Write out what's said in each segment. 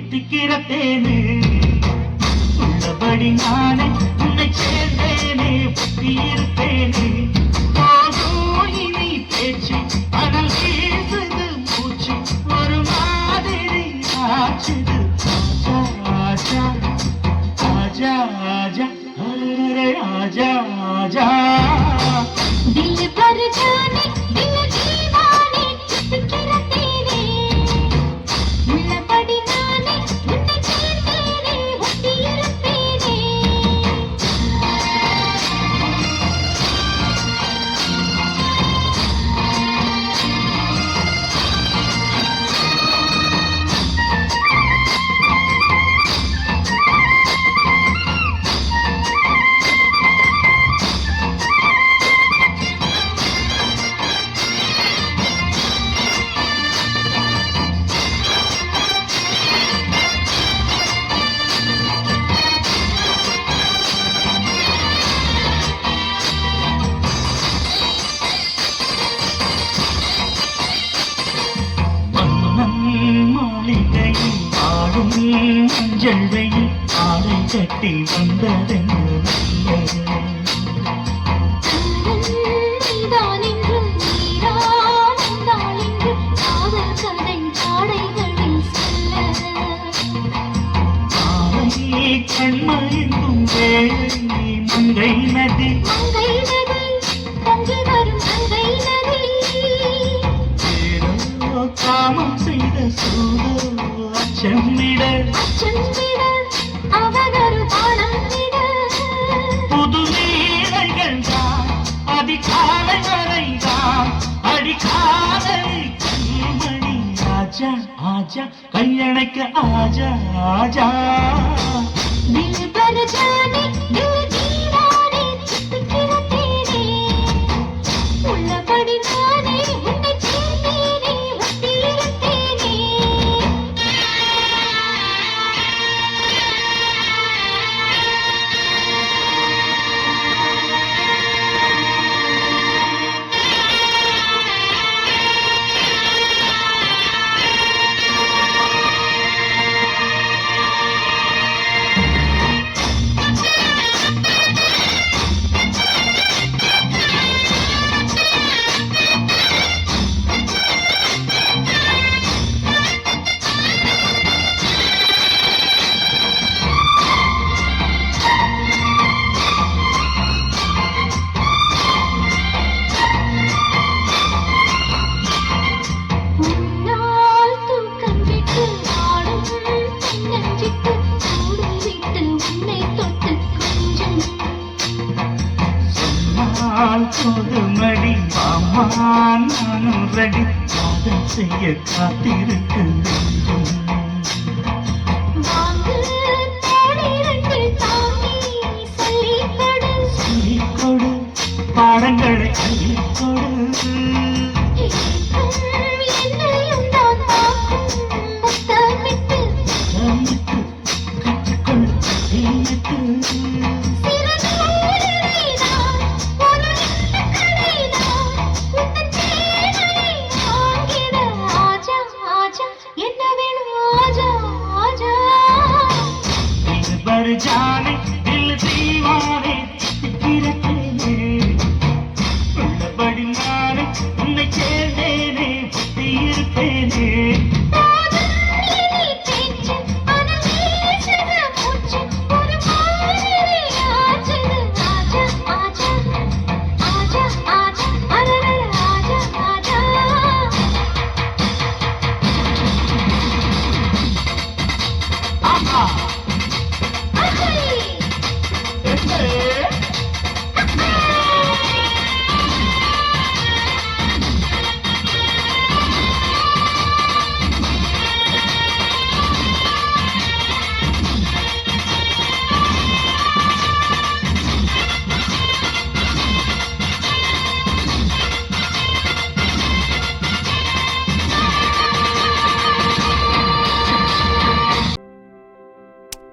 தித்திக்கிற தேனு உள்ளபடி நானே உன்னை சேர்ந்தேனே ஒட்டி இருப்பேனே போதும் இனி பேச்சு அனல் வீசுது மூச்சு ஒரு மாதிரி ஆச்சுது ஆஜா ஆஜா आजा अरे आजा आजा दिल पर जाने दिल दीवाने चिपके तेरे मुल्लपड़ी नाने उन्ने चेतेरे होती इरुपेने மஞ்சள் வெயில் ஆடை கட்டி வந்ததென்று கண்மயங்கும் வேளை மங்கை நதி காமம் செய்த சூதோ அச்சமிட புது வீரைகள் தான் அதிகாலை வரைதான் அடிக்காதலை கண்மணி ஆஜா ஆஜா கையணைக்க ஆஜா ஆஜா दिल पर जाने दिल दीवाने चिपके तेरे मुल्लपड़ी नाने उन्ने चेतेरे होती इरुपेने மடி மாமா நானும் ரெடி காதல் செய்ய காத்திருக்கு சொல்லிக்கொடு பாடங்களை அள்ளிக்கொடு जाने दिल दीवाने चिपके तेरे உள்ளபடி நானே உன்னை சேர்ந்தேனே ஒட்டி இருப்பேனே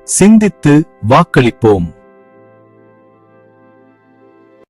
சிந்தித்து வாக்களிப்போம்.